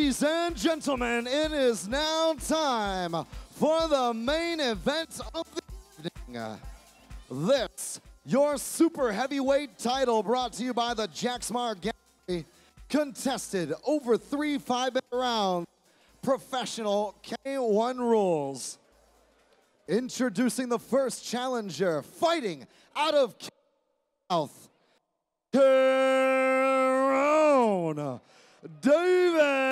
Ladies and gentlemen, it is now time for the main event of the evening. This, your super heavyweight title, brought to you by the Jacksmar Gallery, contested over 3 5-minute rounds, professional K1 rules. Introducing the first challenger, fighting out of South, Kerone Davis.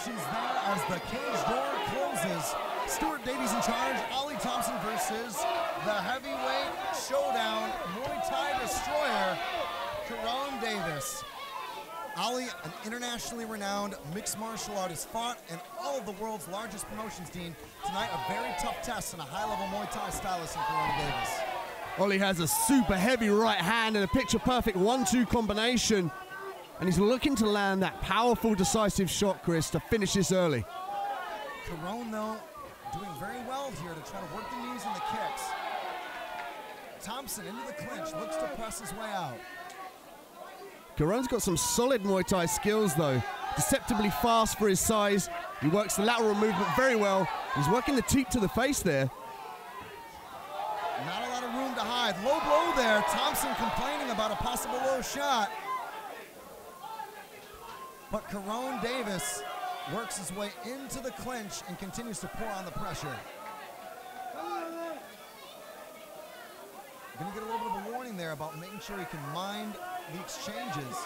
reactions there as the cage door closes. Stuart Davies in charge, Oli Thompson versus the heavyweight showdown, Muay Thai destroyer, Kerone Davis. Oli, an internationally renowned mixed martial artist, fought in all of the world's largest promotions, Dean. Tonight, a very tough test and a high-level Muay Thai stylist in Kerone Davis. Oli has a super heavy right hand and a picture-perfect 1-2 combination. And he's looking to land that powerful, decisive shot, Chris, to finish this early. Kerone, though, doing very well here to try to work the knees and the kicks. Thompson into the clinch, looks to press his way out. Kerone's got some solid Muay Thai skills, though. Deceptively fast for his size. He works the lateral movement very well. He's working the teep to the face there. Not a lot of room to hide. Low blow there. Thompson complaining about a possible low shot. But Kerone Davis works his way into the clinch and continues to pour on the pressure. Gonna get a little bit of a warning there about making sure he can mind the exchanges.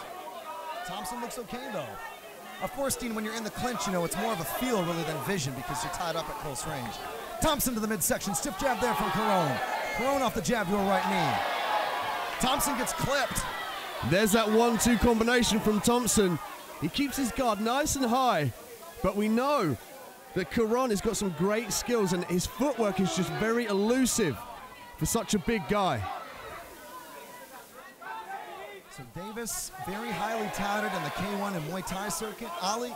Thompson looks okay though. Of course, Dean, when you're in the clinch, you know, it's more of a feel rather than vision because you're tied up at close range. Thompson to the midsection, stiff jab there from Kerone. Kerone off the jab to a right knee. Thompson gets clipped. There's that 1-2 combination from Thompson. He keeps his guard nice and high, but we know that Kerone has got some great skills and his footwork is just very elusive for such a big guy. So Davis, very highly touted in the K1 and Muay Thai circuit. Oli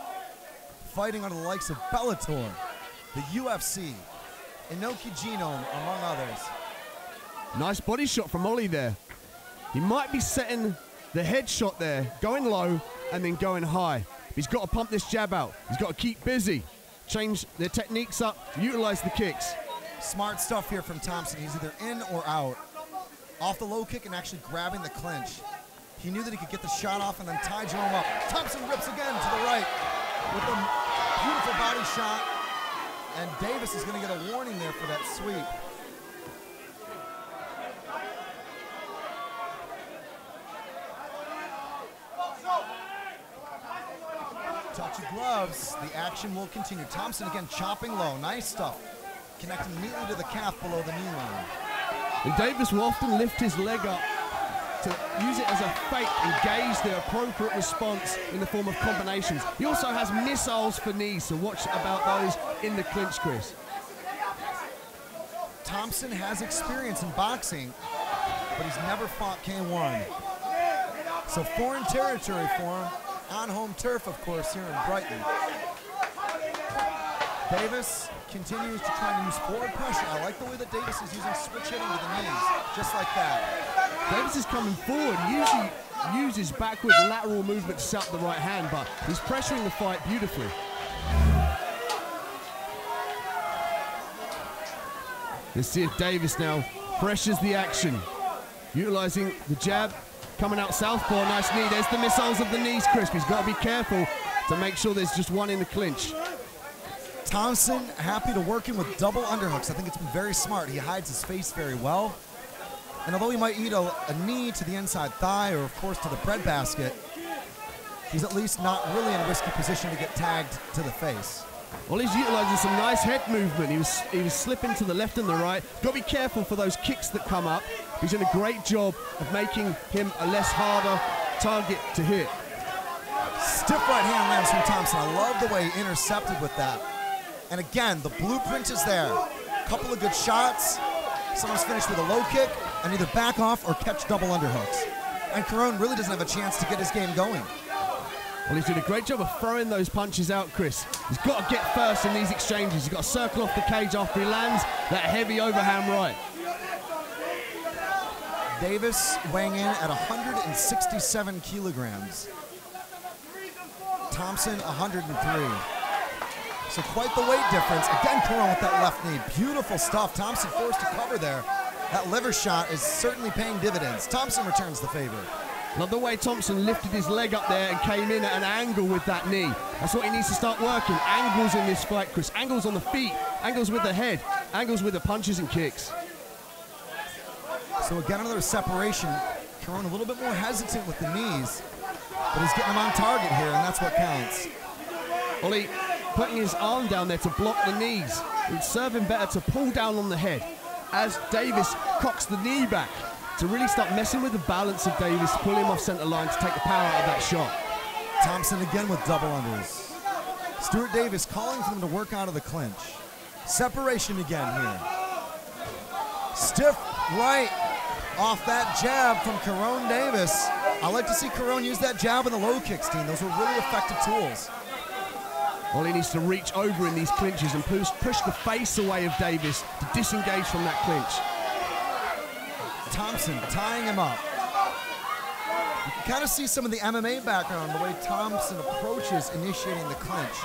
fighting under the likes of Bellator, the UFC, Inoki Genome, among others. Nice body shot from Oli there. He might be setting the headshot there, going low and then going high. He's got to pump this jab out. He's got to keep busy, change their techniques up, utilize the kicks. Smart stuff here from Thompson. He's either in or out. Off the low kick and actually grabbing the clinch. He knew that he could get the shot off and then tie Jerome up. Thompson rips again to the right with a beautiful body shot. And Davis is going to get a warning there for that sweep. Touch of gloves. The action will continue. Thompson again chopping low. Nice stuff. Connecting neatly to the calf below the knee line. And Davis will often lift his leg up to use it as a fake and gauge the appropriate response in the form of combinations. He also has missiles for knees, so watch about those in the clinch, Chris. Thompson has experience in boxing, but he's never fought K1. So foreign territory for him, on home turf, of course, here in Brighton. Davis continues to try to use forward pressure. I like the way that Davis is using switch hitting with the knees, just like that. Davis is coming forward. He usually uses backward lateral movement to set up the right hand, but he's pressuring the fight beautifully. Let's see if Davis now pressures the action. Utilizing the jab, coming out southpaw, nice knee. There's the missiles of the knees, Chris. He's got to be careful to make sure there's just one in the clinch. Thompson happy to work in with double underhooks. I think it's been very smart. He hides his face very well. And although he might eat a knee to the inside thigh or, of course, to the breadbasket, he's at least not really in a risky position to get tagged to the face. Well, he's utilizing some nice head movement. He was slipping to the left and the right. Got to be careful for those kicks that come up. He's doing a great job of making him a less harder target to hit. Stiff right hand lands from Thompson. I love the way he intercepted with that. And again, the blueprint is there. Couple of good shots. Someone's finished with a low kick and either back off or catch double underhooks. And Kerone really doesn't have a chance to get his game going. Well, he's doing a great job of throwing those punches out, Chris. He's got to get first in these exchanges. He's got to circle off the cage after he lands that heavy overhand right. Davis weighing in at 167 kilograms. Thompson, 103. So quite the weight difference. Again, Kerone with that left knee. Beautiful stuff. Thompson forced to cover there. That liver shot is certainly paying dividends. Thompson returns the favor. Love the way Thompson lifted his leg up there and came in at an angle with that knee. That's what he needs to start working. Angles in this fight, Chris. Angles on the feet, angles with the head, angles with the punches and kicks. So again, another separation. Kerone a little bit more hesitant with the knees, but he's getting him on target here, and that's what counts. Oli, putting his arm down there to block the knees. It would serve him better to pull down on the head as Davis cocks the knee back to really start messing with the balance of Davis, pull him off center line to take the power out of that shot. Thompson again with double unders. Stuart Davis calling for them to work out of the clinch. Separation again here. Stiff right off that jab from Kerone Davis. I like to see Kerone use that jab and the low kicks, Dean. Those were really effective tools. Oli needs to reach over in these clinches and push the face away of Davis to disengage from that clinch. Thompson tying him up. You can kind of see some of the MMA background, the way Thompson approaches initiating the clinch.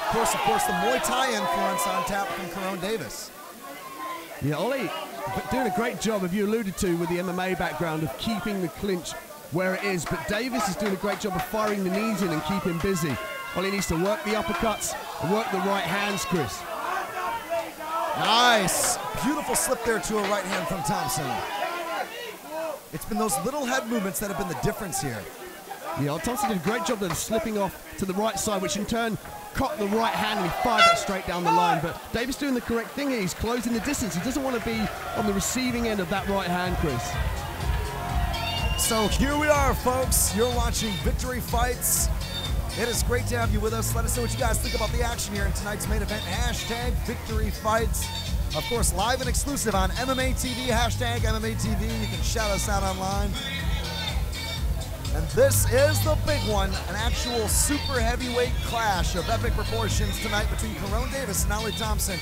Of course, the Muay Thai influence on tap from Kerone Davis. Yeah, Oli doing a great job, as you alluded to, with the MMA background of keeping the clinch where it is, but Davis is doing a great job of firing the knees in and keeping busy. Oli needs to work the uppercuts and work the right hands, Chris. Nice. Beautiful slip there to a right hand from Thompson. It's been those little head movements that have been the difference here. Yeah, Thompson did a great job of slipping off to the right side, which in turn cocked the right hand and he fired that straight down the line. But Davis doing the correct thing here. He's closing the distance. He doesn't want to be on the receiving end of that right hand, Chris. So here we are, folks. You're watching Victory Fights. It is great to have you with us. Let us know what you guys think about the action here in tonight's main event. Hashtag Victory Fights. Of course, live and exclusive on MMA TV. Hashtag MMA TV. You can shout us out online. And this is the big one, an actual super heavyweight clash of epic proportions tonight between Kerone Davis and Oli Thompson.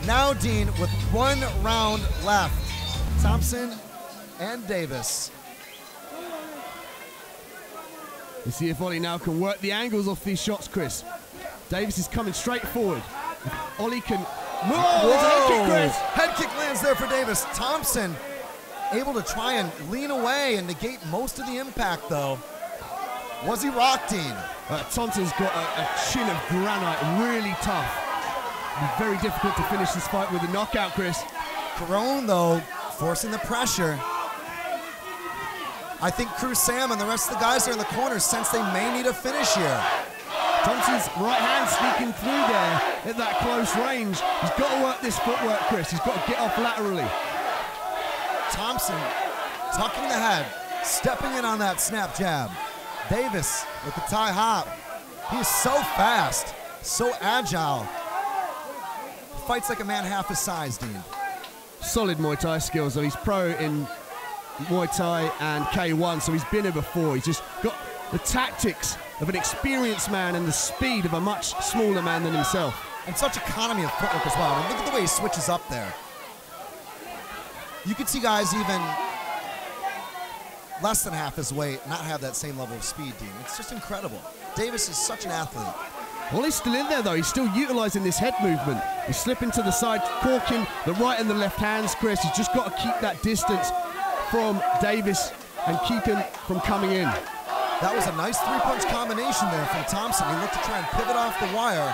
Now, Dean, with 1 round left. Thompson and Davis. You see if Oli now can work the angles off these shots, Chris. Davis is coming straight forward. If Oli can... Whoa! There's a head kick, Chris. Head kick lands there for Davis. Thompson able to try and lean away and negate most of the impact, though. Was he rocked, Dean? Thompson's got a chin of granite, really tough. It'll be very difficult to finish this fight with a knockout, Chris. Kerone, though, forcing the pressure. I think Cruz Sam and the rest of the guys are in the corner sense they may need a finish here. Thompson's right hand sneaking through there at that close range. He's got to work this footwork, Chris. He's got to get off laterally. Thompson tucking the head, stepping in on that snap jab. Davis with the tie hop. He's so fast, so agile. Fights like a man half his size, Dean. Solid Muay Thai skills, though. He's pro in Muay Thai and K1, so he's been here before. He's just got the tactics of an experienced man and the speed of a much smaller man than himself. And such economy of footwork as well. I mean, look at the way he switches up there. You could see guys even less than half his weight not have that same level of speed, Dean. It's just incredible. Davis is such an athlete. Well, he's still in there, though. He's still utilizing this head movement. He's slipping to the side, corking the right and the left hands, Chris. He's just got to keep that distance from Davis and keep him from coming in. That was a nice three-punch combination there from Thompson. He looked to try and pivot off the wire.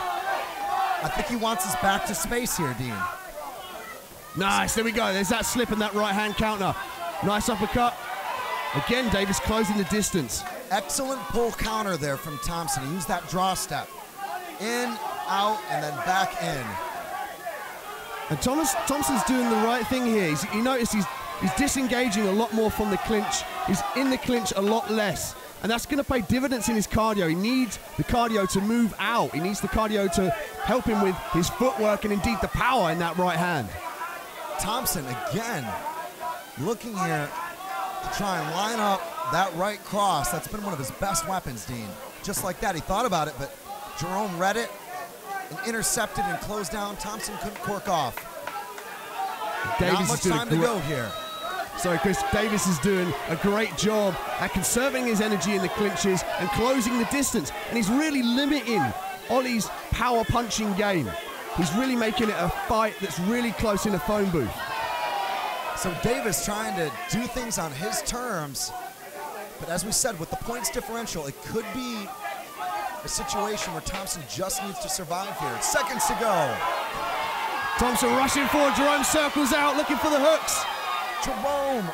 I think he wants us back to space here, Dean. Nice, there we go. There's that slip and that right-hand counter. Nice uppercut. Again, Davis closing the distance. Excellent pull counter there from Thompson. He used that draw step. In, out, and then back in. And Thompson's doing the right thing here. You notice he's disengaging a lot more from the clinch. He's in the clinch a lot less. And that's going to pay dividends in his cardio. He needs the cardio to move out. He needs the cardio to help him with his footwork and indeed the power in that right hand. Thompson again looking here to try and line up that right cross. That's been one of his best weapons, Dean. Just like that, he thought about it, but Jerome read it and intercepted and closed down. Thompson couldn't cork off. Davis Not much time to go here. Sorry, Chris. Davis is doing a great job at conserving his energy in the clinches and closing the distance. And he's really limiting Oli's power punching game. He's really making it a fight that's really close in a phone booth. So Davis trying to do things on his terms. But as we said, with the points differential, it could be a situation where Thompson just needs to survive here. It's seconds to go. Thompson rushing forward. Jerome circles out, looking for the hooks. Jerome.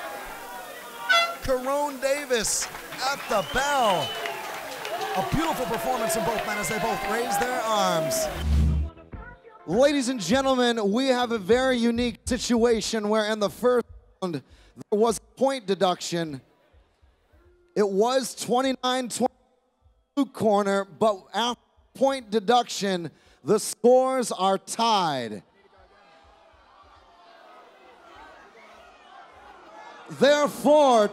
Kerone Davis at the bell. A beautiful performance from both men as they both raise their arms. Ladies and gentlemen, we have a very unique situation where in the first round there was point deduction. It was 29-20 blue corner, but after point deduction, the scores are tied. Therefore,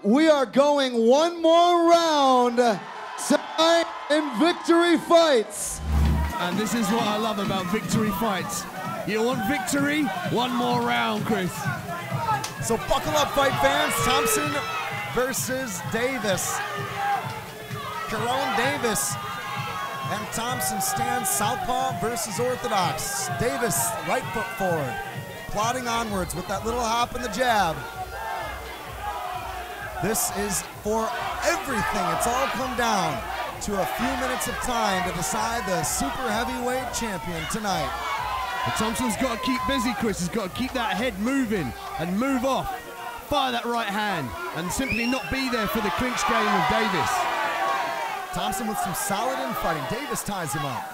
we are going one more round tonight in victory fights. And this is what I love about victory fights. You want victory? One more round, Chris. So buckle up, fight fans. Thompson versus Davis. Kerone Davis and Thompson stand southpaw versus orthodox. Davis, right foot forward, plodding onwards with that little hop and the jab. This is for everything. It's all come down to a few minutes of time to decide the super heavyweight champion tonight. But Thompson's got to keep busy, Chris. He's got to keep that head moving and move off. Fire that right hand and simply not be there for the clinch game of Davis. Thompson with some solid infighting. Davis ties him up.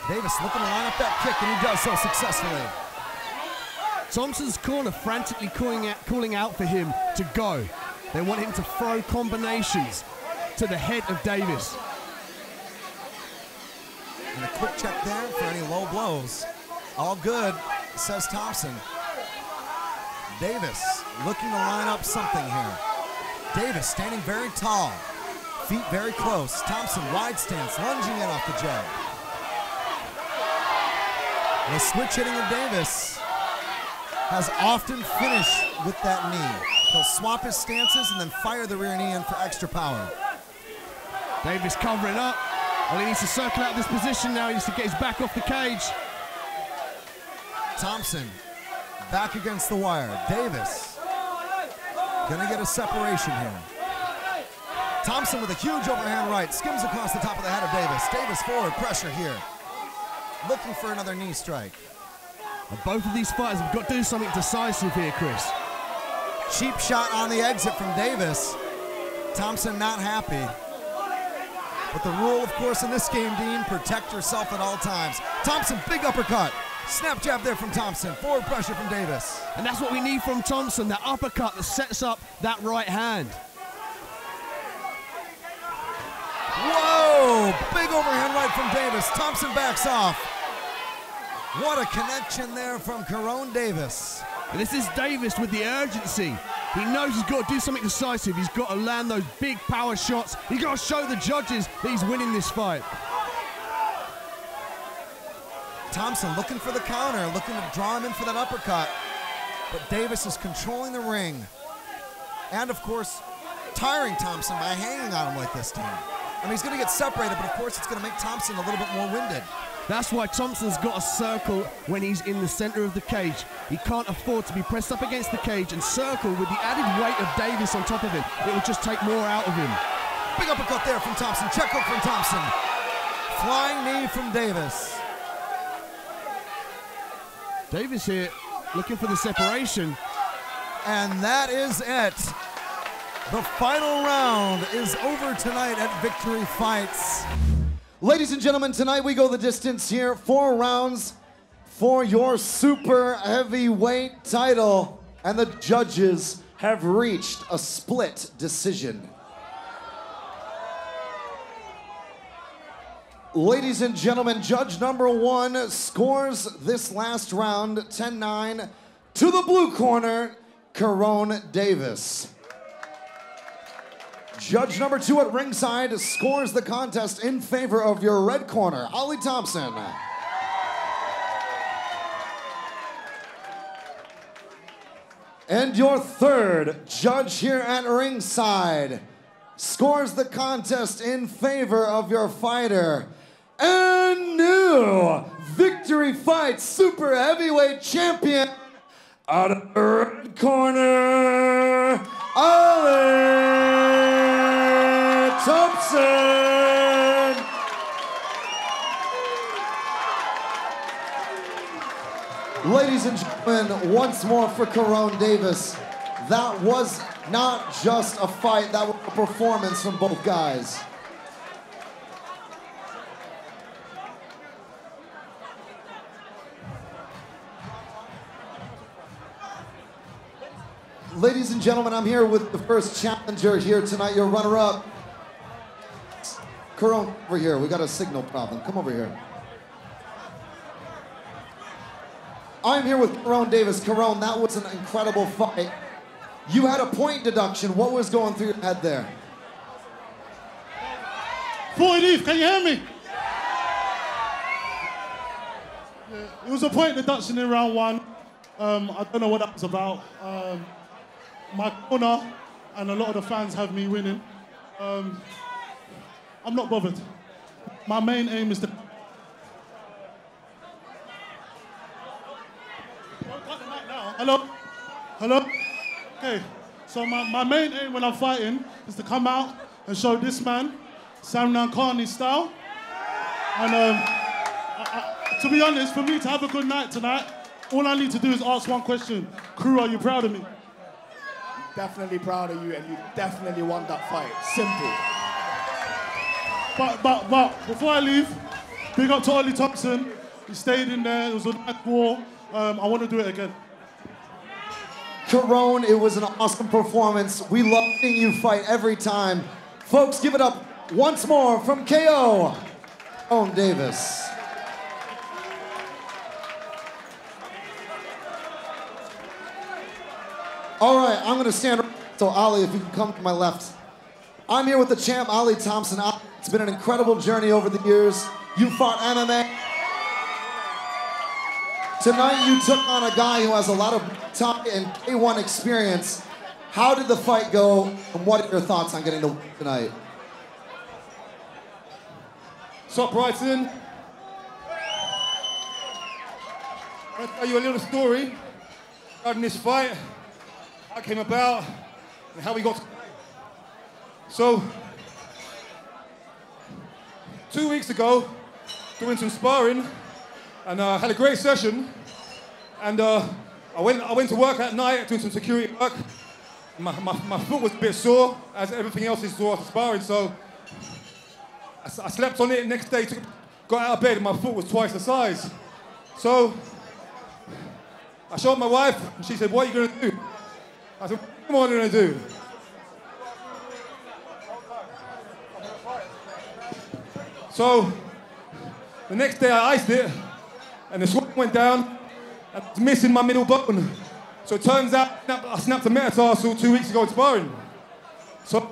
Davis looking to line up that kick, and he does so successfully. Thompson's corner frantically calling out for him to go. They want him to throw combinations to the head of Davis. And a quick check there for any low blows. All good, says Thompson. Davis looking to line up something here. Davis standing very tall, feet very close. Thompson wide stance, lunging in off the jab. And the switch hitting of Davis has often finished with that knee. He'll swap his stances and then fire the rear knee in for extra power. Davis covering up. Well, he needs to circle out this position now. He needs to get his back off the cage. Thompson back against the wire. Davis gonna get a separation here. Thompson with a huge overhand right, skims across the top of the head of Davis. Davis forward, pressure here. Looking for another knee strike. And both of these fighters have got to do something decisive here, Chris. Cheap shot on the exit from Davis. Thompson not happy. But the rule, of course, in this game, Dean, protect yourself at all times. Thompson, big uppercut. Snap jab there from Thompson. Forward pressure from Davis. And that's what we need from Thompson, that uppercut that sets up that right hand. Whoa! Big overhand right from Davis. Thompson backs off. What a connection there from Kerone Davis. And this is Davis with the urgency. He knows he's got to do something decisive. He's got to land those big power shots. He's got to show the judges that he's winning this fight. Thompson looking for the counter, looking to draw him in for that uppercut. But Davis is controlling the ring. And, of course, tiring Thompson by hanging on him like this time. I mean, he's going to get separated, but, of course, it's going to make Thompson a little bit more winded. That's why Thompson's got to circle when he's in the center of the cage. He can't afford to be pressed up against the cage and circle with the added weight of Davis on top of him. It will just take more out of him. Big uppercut there from Thompson. Check hook from Thompson. Flying knee from Davis. Davis here looking for the separation. And that is it. The final round is over tonight at Victory Fights. Ladies and gentlemen, tonight we go the distance here. 4 rounds for your super heavyweight title. And the judges have reached a split decision. Ladies and gentlemen, judge number 1 scores this last round 10-9 to the blue corner, Kerone Davis. Judge number 2 at ringside scores the contest in favor of your red corner, Oli Thompson. And your third judge here at ringside scores the contest in favor of your fighter and new Victory Fights super heavyweight champion out of the red corner, Oli Thompson. Ladies and gentlemen, once more for Kerone Davis. That was not just a fight, that was a performance from both guys. Ladies and gentlemen, I'm here with the first challenger here tonight, your runner-up. Kerone, over here. We got a signal problem. Come over here. I'm here with Kerone Davis. Kerone, that was an incredible fight. You had a point deduction. What was going through your head there? 40, can you hear me? It was a point deduction in round one. I don't know what that was about. My corner and a lot of the fans have me winning. I'm not bothered. My main aim is to... Hello? Hello? Okay, so my main aim when I'm fighting is to come out and show this man Sam Nankani's style. And to be honest, for me to have a good night tonight, all I need to do is ask one question. Crew, are you proud of me? Definitely proud of you, and you definitely won that fight. Simple. But before I leave, big up to Oli Thompson. He stayed in there. It was a nice war. I want to do it again. Kerone, it was an awesome performance. We love seeing you fight every time. Folks, give it up once more from KO, Kerone Davis. All right, I'm gonna stand up. So Oli, if you can come to my left. I'm here with the champ, Oli Thompson. It's been an incredible journey over the years. You fought MMA. Tonight you took on a guy who has a lot of time and K1 experience. How did the fight go, and what are your thoughts on getting to win tonight? What's up, Brighton? I'll tell you a little story regarding this fight, how it came about, and how we got to play. So, 2 weeks ago, doing some sparring, and had a great session, and I went to work at night doing some security work. My foot was a bit sore, as everything else is sore after sparring, so I slept on it. Next day, got out of bed, and my foot was twice the size. So I showed my wife, and she said, "What are you going to do?" I said, "What am I going to do?" So the next day, I iced it, and the sweat went down, and I was missing my middle bone. So it turns out I snapped a metatarsal 2 weeks ago in sparring. So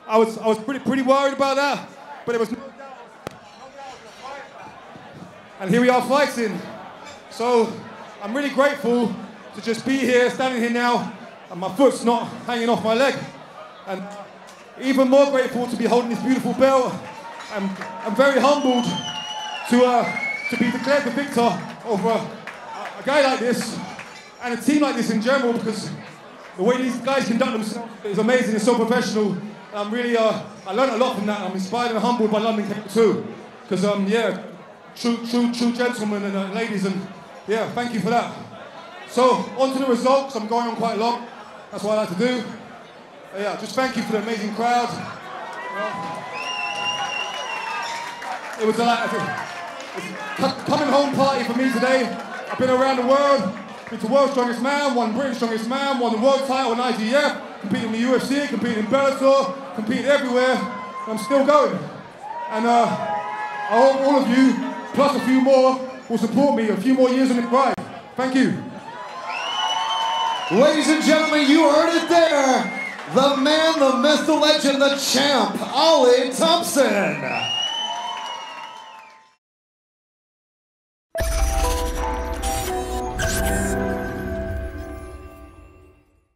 I was pretty worried about that, but it was no doubt. And here we are fighting. So I'm really grateful to just be here, standing here now, and my foot's not hanging off my leg. And even more grateful to be holding this beautiful belt. I'm very humbled to be declared the victor over a guy like this and a team like this in general, because the way these guys conduct themselves is amazing. It's so professional. And I'm really, I learned a lot from that. I'm inspired and humbled by London K2, because yeah, true gentlemen and ladies, and yeah, thank you for that. So on to the results. I'm going on quite long. That's what I like to do. Yeah, just thank you for the amazing crowd. It was a coming home party for me today. I've been around the world, been to World's Strongest Man, won Britain's Strongest Man, won the world title in IGF, competed in the UFC, competed in Bellator, competed everywhere, and I'm still going. And I hope all of you, plus a few more, will support me a few more years on the ride. Thank you. Ladies and gentlemen, you heard it there. The man, the myth, the legend, the champ, Oli Thompson.